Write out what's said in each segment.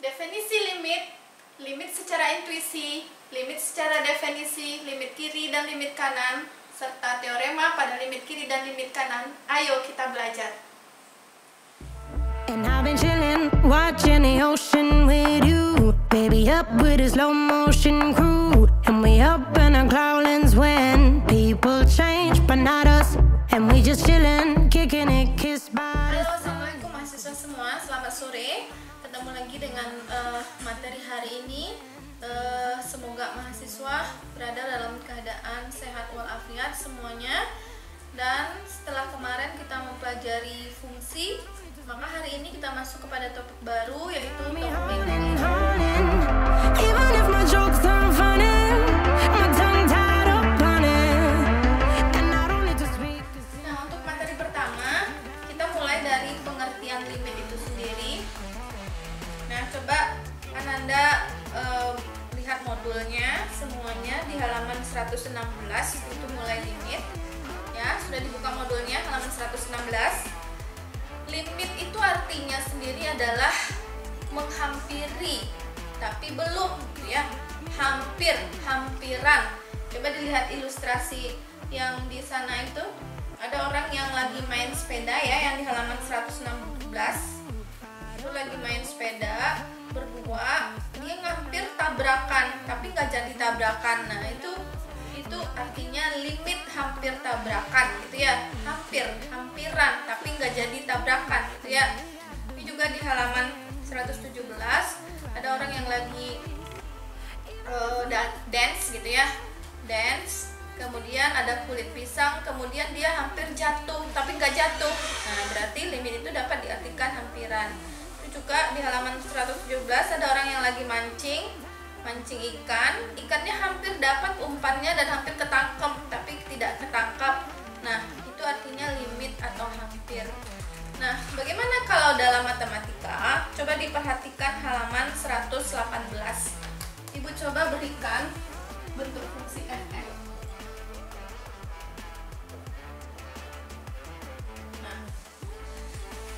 Definisi limit, limit secara intuisi, limit secara definisi, limit kiri dan limit kanan, serta teorema pada limit kiri dan limit kanan. Ayo kita belajar. And I've been chilling, watching the ocean with you. Baby up with a slow motion crew. And we up in our clouds when people change, but not us. And we just chilling, kicking it, kissed by. Halo, assalamualaikum mahasiswa semua. Selamat sore. Ketemu lagi dengan materi hari ini. Semoga mahasiswa berada dalam keadaan sehat walafiat semuanya. Dan setelah kemarin kita mempelajari fungsi, maka hari ini kita masuk kepada topik baru, yaitu topik Nah, untuk materi pertama, kita mulai dari pengertian limit itu sendiri. Nah, coba Ananda lihat modulnya semuanya di halaman 116, itu mulai limit. Ya, sudah dibuka modulnya halaman 116. Limit itu artinya sendiri adalah menghampiri, tapi belum, ya. Hampir, hampiran. Coba dilihat ilustrasi yang di sana itu. Ada orang yang lagi main sepeda, ya, yang di halaman 116. Itu lagi main sepeda berdua, dia hampir tabrakan, tapi nggak jadi tabrakan. Nah, itu artinya limit hampir tabrakan, gitu ya. Hampir, hampiran, tapi nggak jadi tabrakan, gitu ya. Ini juga di halaman 117 ada orang yang lagi dance, gitu ya. Dance, kemudian ada kulit pisang, kemudian dia hampir jatuh, tapi nggak jatuh. Nah, berarti limit itu dapat diartikan hampiran. Itu juga di halaman 117 ada orang yang lagi mancing ikan, ikannya hampir dapat umpannya dan hampir ketangkep, tapi tidak ketangkap. Nah, itu artinya limit atau hampir. Nah, bagaimana kalau dalam matematika? Coba diperhatikan halaman 118. Ibu coba berikan bentuk fungsi fx. Nah,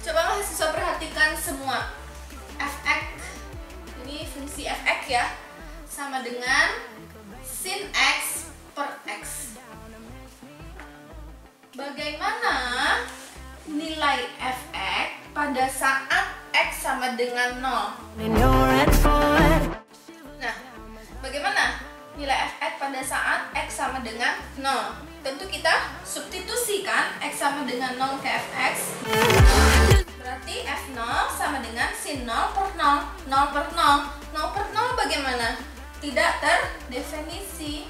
coba mahasiswa perhatikan semua. Fx, ini fungsi fx ya, sama dengan sin x per x. Bagaimana nilai fx pada saat x sama dengan 0? Nah, bagaimana nilai fx pada saat x sama dengan 0? Tentu kita substitusi kan x sama dengan 0 ke fx. Berarti f0 sama dengan sin 0 per 0. 0 per 0. 0 per 0 bagaimana? Tidak terdefinisi.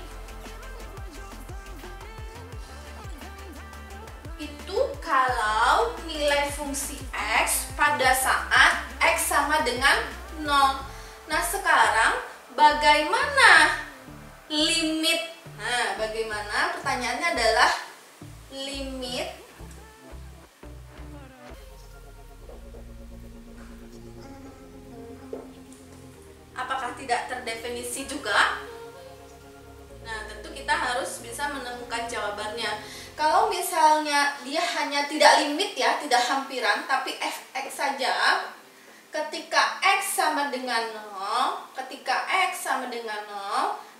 Itu kalau nilai fungsi x pada saat x sama dengan 0. Nah, sekarang bagaimana limit? Nah, bagaimana? Pertanyaannya adalah limit apakah tidak terdefinisi juga? Nah, tentu kita harus bisa menemukan jawabannya. Kalau misalnya dia hanya tidak limit ya, tidak hampiran, tapi fx saja, ketika x sama dengan 0,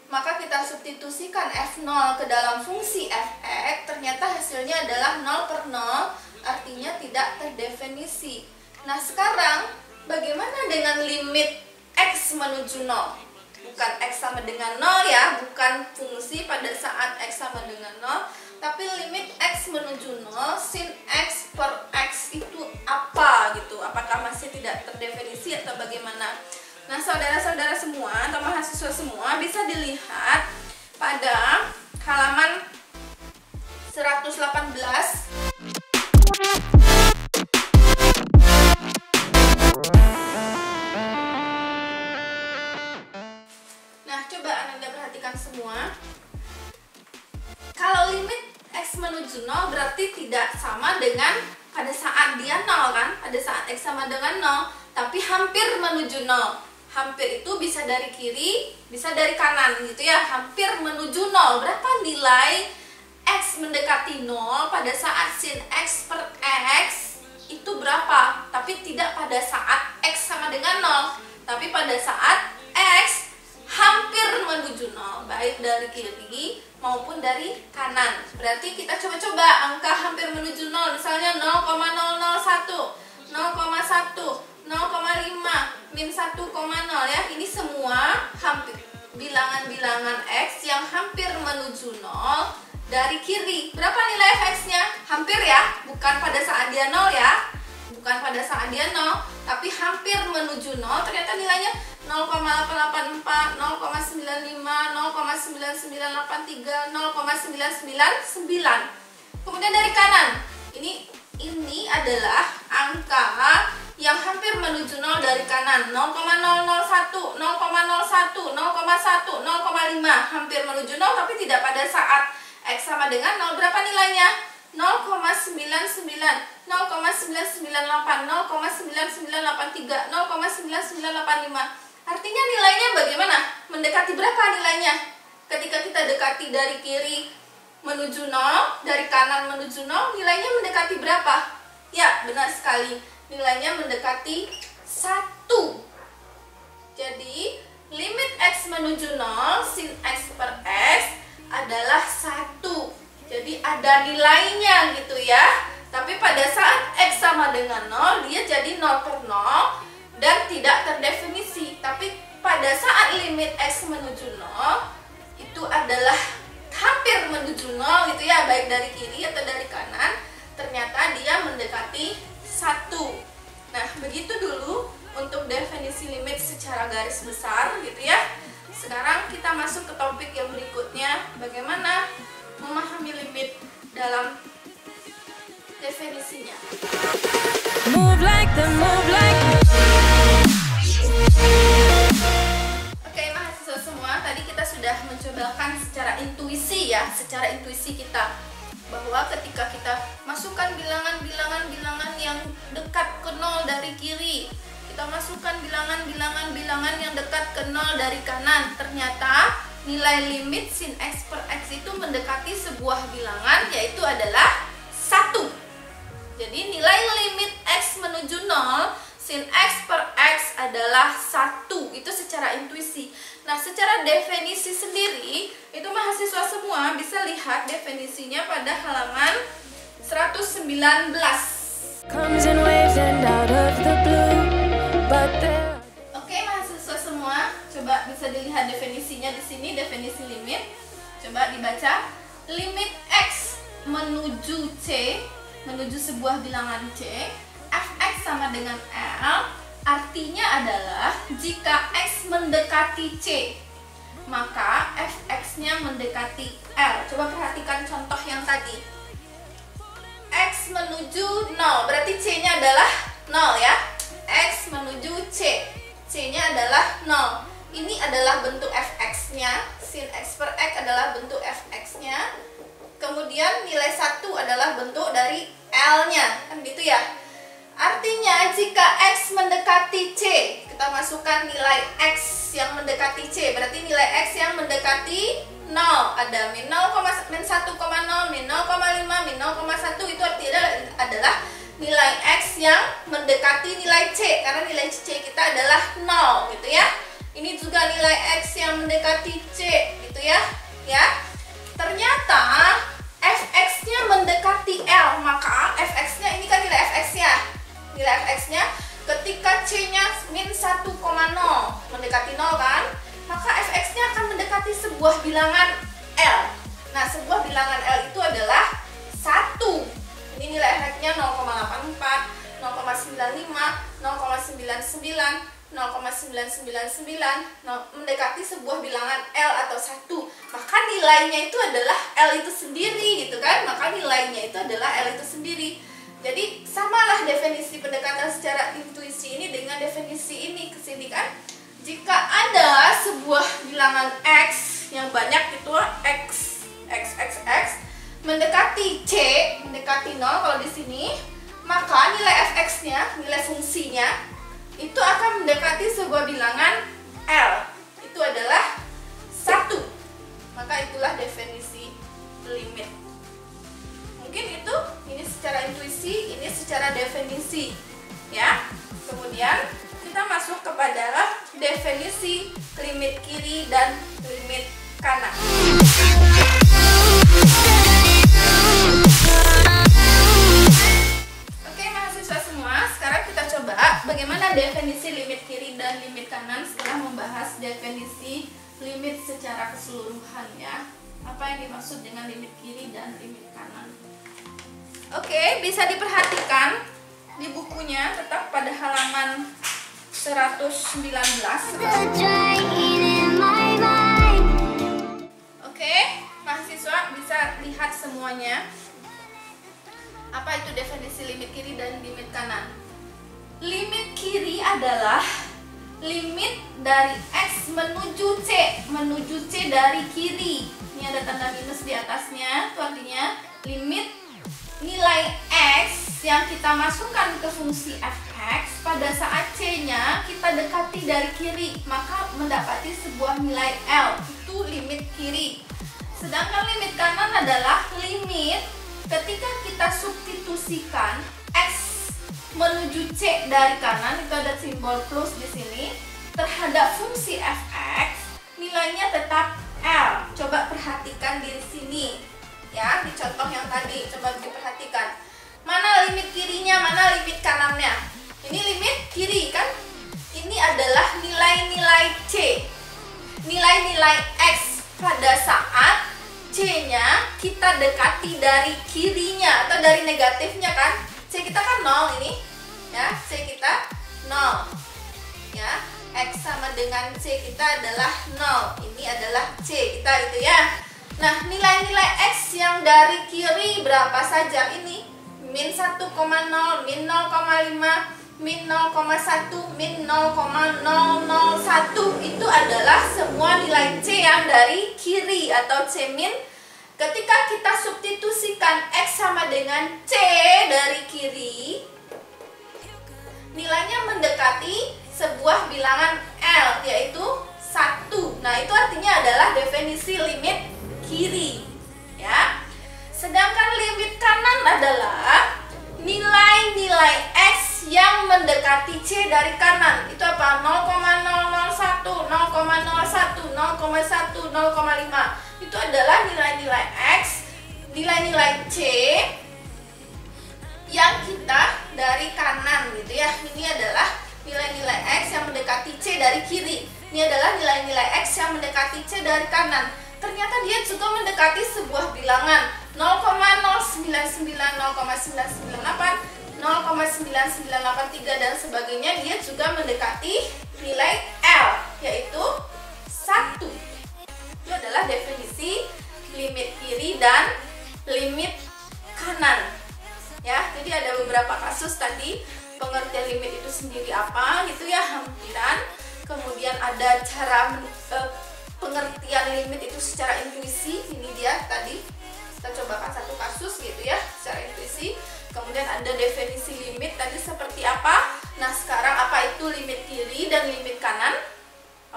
maka kita substitusikan f0 ke dalam fungsi fx, ternyata hasilnya adalah 0 per 0, artinya tidak terdefinisi. Nah, sekarang bagaimana dengan limit x menuju 0? Bukan x sama dengan 0 ya, bukan fungsi pada saat x sama dengan 0, tapi limit x menuju 0, sin x per x itu apa gitu? Apakah masih tidak terdefinisi atau bagaimana? Nah, saudara-saudara semua atau mahasiswa semua bisa dilihat pada halaman 118. Semua, kalau limit x menuju 0 berarti tidak sama dengan pada saat dia 0 kan, pada saat x sama dengan 0, tapi hampir menuju 0. Hampir itu bisa dari kiri, bisa dari kanan gitu ya, hampir menuju 0. Berapa nilai x mendekati 0 pada saat sin x per x itu berapa? Tapi tidak pada saat x sama dengan 0, tapi pada saat X hampir menuju 0, baik dari kiri maupun dari kanan. Berarti kita coba-coba angka hampir menuju 0, misalnya 0,001, 0,1, 0,5, min 1,0 ya. Ini semua hampir bilangan-bilangan X yang hampir menuju 0 dari kiri. Berapa nilai X-nya? Hampir ya, bukan pada saat dia 0 ya. Bukan pada saat dia 0, tapi hampir menuju 0. Ternyata nilainya 0,884, 0,95, 0,9983, 0,999. Kemudian dari kanan, ini adalah angka yang hampir menuju 0 dari kanan. 0,001, 0,01, 0,1, 0,5, hampir menuju 0 tapi tidak pada saat X sama dengan 0. Berapa nilainya? 0,99, 0,998, 0,9983, 0,9985. Artinya nilainya bagaimana? Mendekati berapa nilainya? Ketika kita dekati dari kiri menuju 0, dari kanan menuju 0, nilainya mendekati berapa? Ya, benar sekali. Nilainya mendekati 1. Jadi, limit X menuju 0 sin X per X adalah 1. Jadi, ada nilainya gitu ya. Tapi pada saat X sama dengan 0, dia jadi 0 per 0 dan tidak terdefinisi. Tapi pada saat limit X menuju 0, itu adalah hampir menuju 0 gitu ya, baik dari kiri atau dari kanan. Ternyata dia mendekati 1. Nah, begitu dulu untuk definisi limit secara garis besar gitu ya. Sekarang kita masuk ke topik yang berikutnya, bagaimana memahami limit dalam definisinya. Oke, mahasiswa semua, tadi kita sudah mencobakan secara intuisi ya, secara intuisi kita, bahwa ketika kita masukkan bilangan-bilangan yang dekat ke 0 dari kiri, kita masukkan bilangan-bilangan yang dekat ke 0 dari kanan, ternyata nilai limit sin X per X itu mendekati sebuah bilangan, yaitu adalah 1. Jadi nilai limit X menuju 0 sin X per X adalah 1. Itu secara intuisi. Nah, secara definisi sendiri, itu mahasiswa semua bisa lihat definisinya pada halaman 119. Oke, mahasiswa semua, coba bisa dilihat definisinya di sini, definisi limit. Coba dibaca. Limit X menuju C, menuju sebuah bilangan C, fx sama dengan L, artinya adalah jika X mendekati C, maka fx-nya mendekati L. Coba perhatikan contoh yang tadi. X menuju 0, berarti C-nya adalah 0 ya. X menuju C, C-nya adalah 0. Ini adalah bentuk fx-nya, sin X per X adalah bentuk fx-nya. Kemudian nilai 1 adalah bentuk dari L-nya, kan gitu ya. Artinya jika X mendekati C, kita masukkan nilai X yang mendekati C, berarti nilai X yang mendekati 0. Ada min 0, min 1,0, min 0,5, min 0,1, itu artinya adalah nilai X yang mendekati nilai C, karena nilai C kita adalah 0 gitu ya. Ini juga nilai X yang mendekati C gitu ya. Ternyata fx-nya mendekati L, maka fx-nya ini kan nilai fx-nya. Nilai fx-nya ketika C-nya min 1,0 mendekati 0 kan, maka fx-nya akan mendekati sebuah bilangan L. Nah, sebuah bilangan L itu adalah 1. Ini nilai fx-nya 0,84, 0,95, 0,99, 0,999, mendekati sebuah bilangan L atau 1. Maka nilainya itu adalah L itu sendiri gitu kan. Maka nilainya itu adalah L itu sendiri. Jadi samalah definisi pendekatan secara intuisi ini dengan definisi ini kesini kan. Jika ada sebuah bilangan X yang banyak itu X mendekati C, mendekati 0 kalau di sini, maka nilai fx-nya, nilai fungsinya itu akan mendekati sebuah bilangan L. Itu adalah 1. Maka itulah definisi limit. Mungkin itu, ini secara intuisi, ini secara definisi ya. Kemudian kita masuk kepada definisi limit kiri dan limit kanan. Oke mahasiswa semua, sekarang kita coba bagaimana definisi limit kiri dan limit kanan setelah membahas definisi limit secara keseluruhan ya. Apa yang dimaksud dengan limit kiri dan limit kanan? Oke, bisa diperhatikan di bukunya tetap pada halaman 119. Oke, mahasiswa bisa lihat semuanya. Apa itu definisi limit kiri dan limit kanan? Limit kiri adalah limit dari X menuju C dari kiri. Ini ada tanda minus di atasnya, itu artinya limit nilai X yang kita masukkan ke fungsi f(x) pada saat C-nya kita dekati dari kiri, maka mendapati sebuah nilai L, itu limit kiri. Sedangkan limit kanan adalah limit ketika kita substitusikan X menuju C dari kanan, itu ada simbol plus di sini, terhadap fungsi f(x), nilainya tetap L. Coba perhatikan di sini ya, di contoh yang tadi, coba diperhatikan. Mana limit kirinya, mana limit kanannya? Ini limit kiri kan? Ini adalah nilai-nilai C, nilai-nilai X pada saat C-nya kita dekati dari kirinya atau dari negatifnya kan? C kita kan 0 ini ya, C kita 0 ya. X sama dengan C kita adalah 0, ini adalah C kita itu ya. Nah, nilai-nilai X yang dari kiri berapa saja ini? Min 1,0, min 0,5, min 0,1, min 0,001. Itu adalah semua nilai C yang dari kiri atau C min. Ketika kita substitusikan X sama dengan C dari kiri, nilainya mendekati sebuah bilangan L, yaitu 1. Nah, itu artinya adalah definisi limit kiri ya. Sedangkan limit kanan adalah nilai-nilai X yang mendekati C dari kanan. Itu apa? 0,001, 0,01, 0,1, 0,5. Itu adalah nilai-nilai X, nilai-nilai C yang kita dari kanan gitu ya. Ini adalah nilai-nilai X yang mendekati C dari kiri. Ini adalah nilai-nilai X yang mendekati C dari kanan. Ternyata dia juga mendekati sebuah bilangan 0,0990,998, 0,9983 dan sebagainya. Dia juga mendekati nilai L, yaitu 1. Itu adalah definisi limit kiri dan limit kanan ya. Jadi ada beberapa kasus tadi, pengertian limit itu sendiri apa gitu ya, hampiran. Kemudian ada cara pengertian limit itu secara intuisi, ini dia tadi kita cobakan satu kasus gitu ya, secara intuisi. Kemudian ada definisi limit tadi seperti apa. Nah, sekarang apa itu limit kiri dan limit kanan?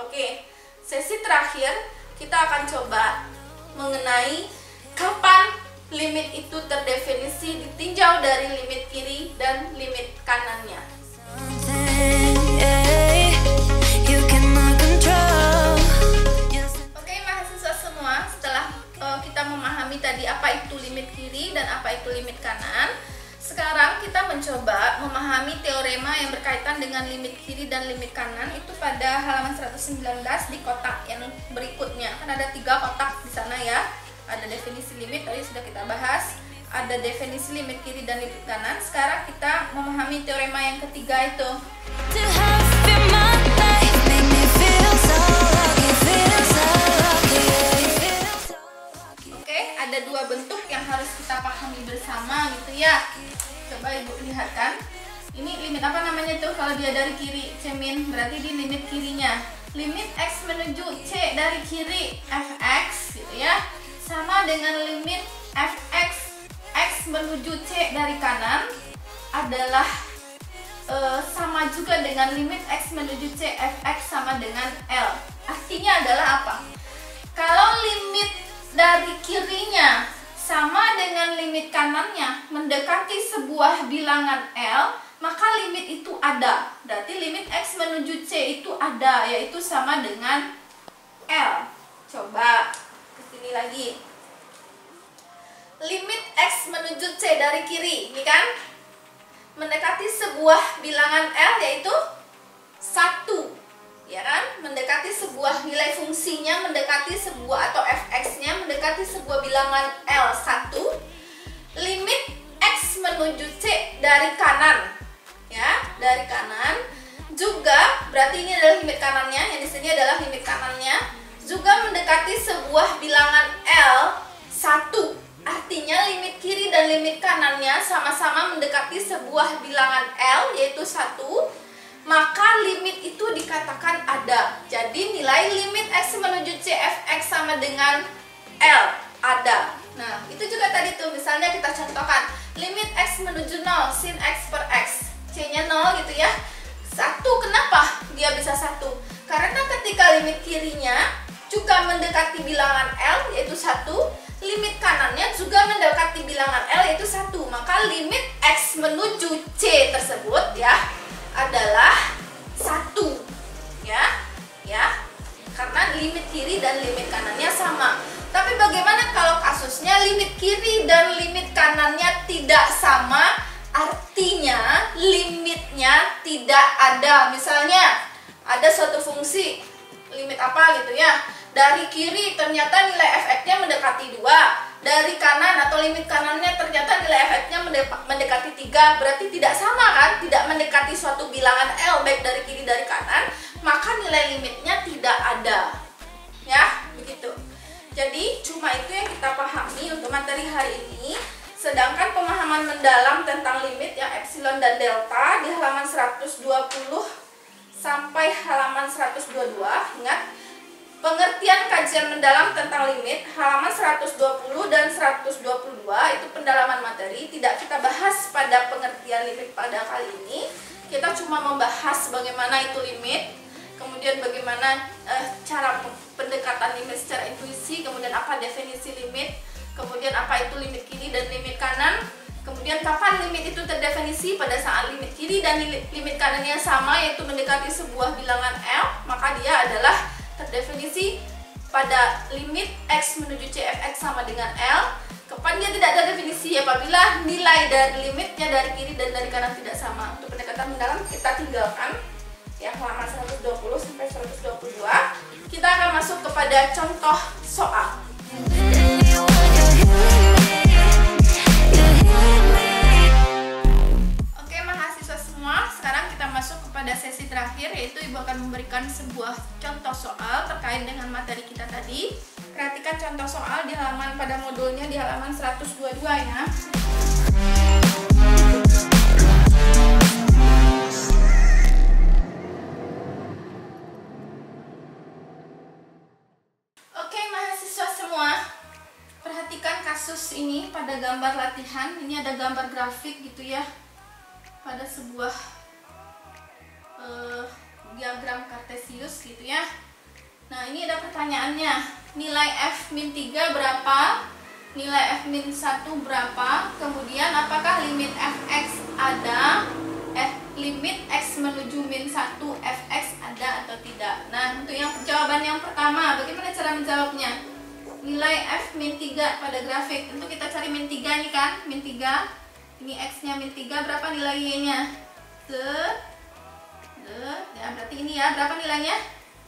Oke, sesi terakhir kita akan coba mengenai kapan limit itu terdefinisi ditinjau dari limit kiri dan limit kanannya. Kita memahami tadi apa itu limit kiri dan apa itu limit kanan. Sekarang kita mencoba memahami teorema yang berkaitan dengan limit kiri dan limit kanan itu pada halaman 119 di kotak yang berikutnya. Kan ada 3 kotak di sana ya. Ada definisi limit tadi sudah kita bahas, ada definisi limit kiri dan limit kanan. Sekarang kita memahami teorema yang ketiga itu. Ada 2 bentuk yang harus kita pahami bersama gitu ya. Coba Ibu lihat kan. Ini limit apa namanya tuh kalau dia dari kiri? C min, berarti di limit kirinya. Limit X menuju C dari kiri, f(x) gitu ya. Sama dengan limit f(x) X menuju C dari kanan adalah sama juga dengan limit X menuju C f(x) sama dengan L. Artinya adalah apa? Kalau limit dari kirinya sama dengan limit kanannya mendekati sebuah bilangan L, maka limit itu ada. Berarti limit X menuju C itu ada, yaitu sama dengan L. Coba kesini lagi. Limit X menuju C dari kiri, ini kan mendekati sebuah bilangan L, yaitu 1, ya kan? Mendekati sebuah nilai fungsinya, mendekati sebuah atau fx-nya mendekati sebuah bilangan L 1. Limit X menuju C dari kanan, ya, dari kanan juga, berarti ini adalah limit kanannya, yang di sini adalah limit kanannya, juga mendekati sebuah bilangan L 1. Artinya limit kiri dan limit kanannya sama-sama mendekati sebuah bilangan L, yaitu 1. Maka limit itu dikatakan ada. Jadi nilai limit X menuju C fx sama dengan L, ada. Nah, itu juga tadi tuh, misalnya kita contohkan limit X menuju 0 sin X per X, C-nya 0 gitu ya. 1, kenapa dia bisa 1? Karena ketika limit kirinya juga mendekati bilangan L, yaitu 1, limit kanannya juga mendekati bilangan L, yaitu 1. Maka limit X menuju C tersebut ya adalah 1, ya, karena limit kiri dan limit kanannya sama. Tapi bagaimana kalau kasusnya limit kiri dan limit kanannya tidak sama? Artinya limitnya tidak ada. Misalnya ada suatu fungsi limit apa gitu ya, dari kiri ternyata nilai fx-nya mendekati 2, dari kanan atau limit kanannya ternyata nilai fx-nya mendekati 3, berarti tidak sama kan, tidak mendekati suatu bilangan L baik dari kiri dari kanan, maka nilai limitnya tidak ada, ya begitu. Jadi cuma itu yang kita pahami untuk materi hari ini. Sedangkan pemahaman mendalam tentang limit yang epsilon dan delta di halaman 120 sampai halaman 122, ingat, pengertian kajian mendalam tentang limit halaman 120 dan 122 itu pendalaman materi, tidak kita bahas pada pengertian limit pada kali ini. Kita cuma membahas bagaimana itu limit, kemudian bagaimana cara pendekatan limit secara intuisi, kemudian apa definisi limit, kemudian apa itu limit kiri dan limit kanan, kemudian kapan limit itu terdefinisi, pada saat limit kiri dan limit kanannya sama, yaitu mendekati sebuah bilangan L, maka dia adalah terdefinisi pada limit X menuju C fx sama dengan L. Kapan dia tidak ada definisi? Apabila nilai dari limitnya dari kiri dan dari kanan tidak sama. Untuk pendekatan mendalam kita tinggalkan ya halaman 120 sampai 122. Kita akan masuk kepada contoh soal. Oke mahasiswa semua, sekarang kita masuk kepada sesi terakhir, yaitu Ibu akan memberikan sebuah contoh soal terkait dengan materi kita tadi. Perhatikan contoh soal di halaman pada modulnya di halaman 122 ya. Oke mahasiswa semua, perhatikan kasus ini pada gambar latihan. Ini ada gambar grafik gitu ya, pada sebuah diagram kartesius gitu ya. Nah ini ada pertanyaannya, nilai f-3 berapa, nilai f-1 berapa, kemudian apakah limit fx ada, limit x menuju min 1 fx ada atau tidak. Nah untuk yang jawaban yang pertama, bagaimana cara menjawabnya? Nilai f-3 pada grafik, tentu kita cari min 3 ini kan, min 3, ini x nya min 3, berapa nilai y nya? Ya berarti ini ya, berapa nilainya?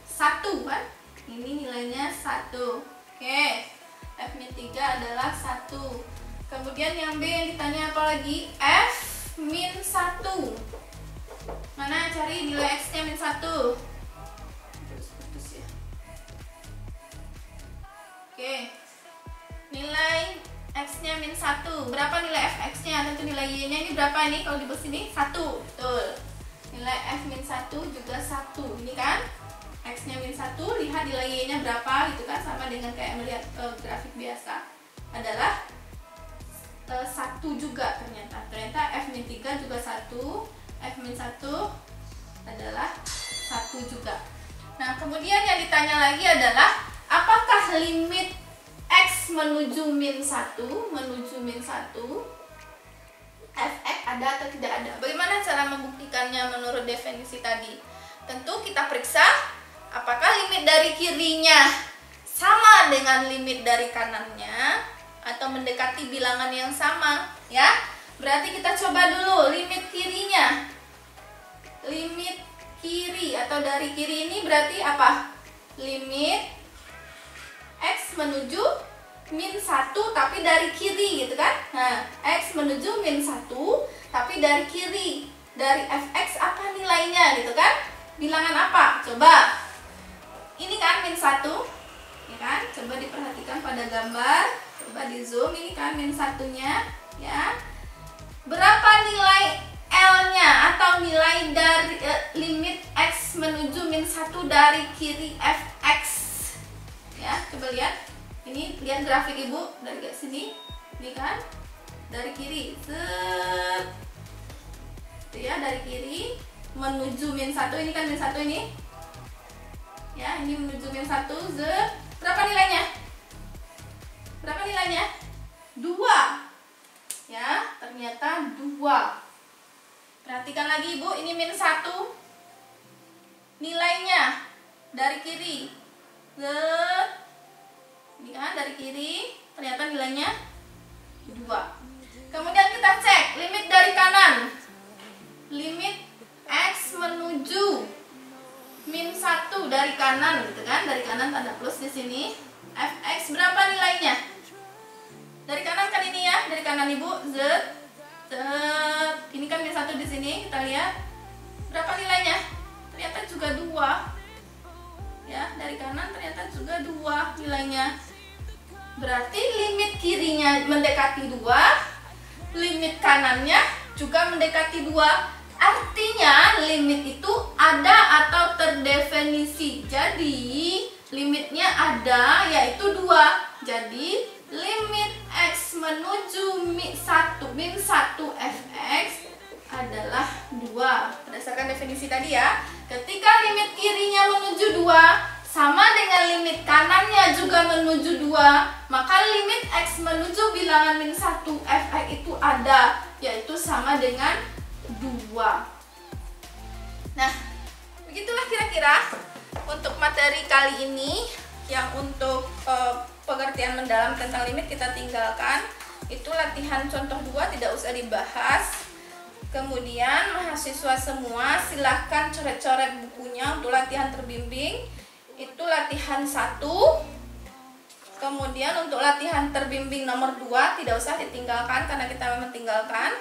1 kan? Ini nilainya 1. Oke, f-3 adalah 1. Kemudian yang B yang ditanya apa lagi? f-1. Mana cari nilai x nya min 1? Ya. Oke, nilai x nya min 1. Berapa nilai fx nya? Tentu nilai y nya ini berapa ini? Kalau di bawah sini 1. Betul. Nilai f-1 juga 1. Ini kan x nya min 1, lihat nilai y nya berapa gitu kan, sama dengan kayak melihat grafik biasa, adalah 1 juga ternyata f-3 juga 1, f-1 adalah 1 juga. Nah kemudian yang ditanya lagi adalah apakah limit x menuju min 1 fx ada atau tidak ada. Bagaimana cara membuktikannya menurut definisi tadi? Tentu kita periksa apakah limit dari kirinya sama dengan limit dari kanannya atau mendekati bilangan yang sama, ya. Berarti kita coba dulu limit kirinya. Limit kiri atau dari kiri ini berarti apa? Limit X menuju min 1 tapi dari kiri gitu kan. Nah, X menuju min 1 tapi dari kiri. Dari fx apa nilainya gitu kan? Bilangan apa? Coba. Ini kan min 1, ya kan? Coba diperhatikan pada gambar. Coba di zoom, ini kan min 1-nya, ya. Berapa nilai L-nya atau nilai dari limit X menuju min 1 dari kiri fx? Ya, coba lihat. Ini lihat grafik Ibu dari sini. Ini kan dari kiri. Set. Itu ya, dari kiri menuju min 1. Ini kan min 1 ini. Ya, ini menuju min 1. Set. Berapa nilainya? Berapa nilainya? 2. Ya, ternyata 2. Perhatikan lagi Ibu, ini min 1. Nilainya dari kiri. Set. Ini kan dari kiri, ternyata nilainya 2. Kemudian kita cek limit dari kanan. Limit X menuju min 1 dari kanan gitu kan. Dari kanan tanda plus di sini. Fx berapa nilainya? Dari kanan kan ini ya, dari kanan Ibu. Z. Ini kan min 1 di sini, kita lihat. Berapa nilainya? Ternyata juga 2. Ya, dari kanan ternyata juga 2 nilainya. Berarti limit kirinya mendekati 2, limit kanannya juga mendekati 2. Artinya limit itu ada atau terdefinisi. Jadi limitnya ada, yaitu 2. Jadi limit X menuju min 1 fx adalah 2. Berdasarkan definisi tadi ya. Ketika limit kirinya menuju 2 sama dengan limit kanannya juga menuju 2, maka limit X menuju bilangan min 1 fx itu ada, yaitu sama dengan 2. Nah, begitulah kira-kira untuk materi kali ini. Yang untuk pengertian mendalam tentang limit kita tinggalkan. Itu latihan contoh 2, tidak usah dibahas. Kemudian mahasiswa semua silahkan coret-coret bukunya untuk latihan terbimbing. Itu latihan 1. Kemudian untuk latihan terbimbing nomor 2 tidak usah ditinggalkan karena kita memang tinggalkan.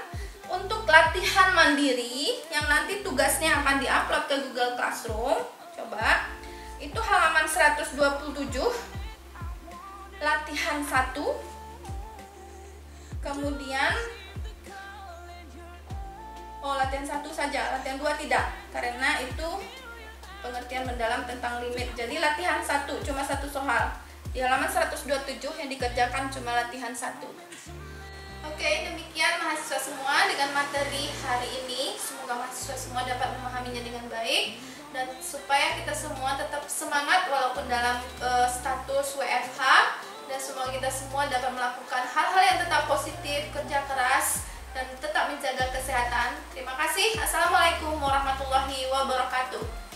Untuk latihan mandiri yang nanti tugasnya akan diupload ke Google Classroom, coba itu halaman 127, latihan 1. Kemudian latihan 1 saja, latihan 2 tidak, karena itu pengertian mendalam tentang limit. Jadi latihan 1 cuma 1 soal. Di halaman 127 yang dikerjakan cuma latihan 1. Oke, demikian mahasiswa semua dengan materi hari ini. Semoga mahasiswa semua dapat memahaminya dengan baik dan supaya kita semua tetap semangat walaupun dalam status WFH, dan semoga kita semua dapat melakukan hal-hal yang tetap positif, kerja keras, dan tetap menjaga kesehatan. Terima kasih. Assalamualaikum warahmatullahi wabarakatuh.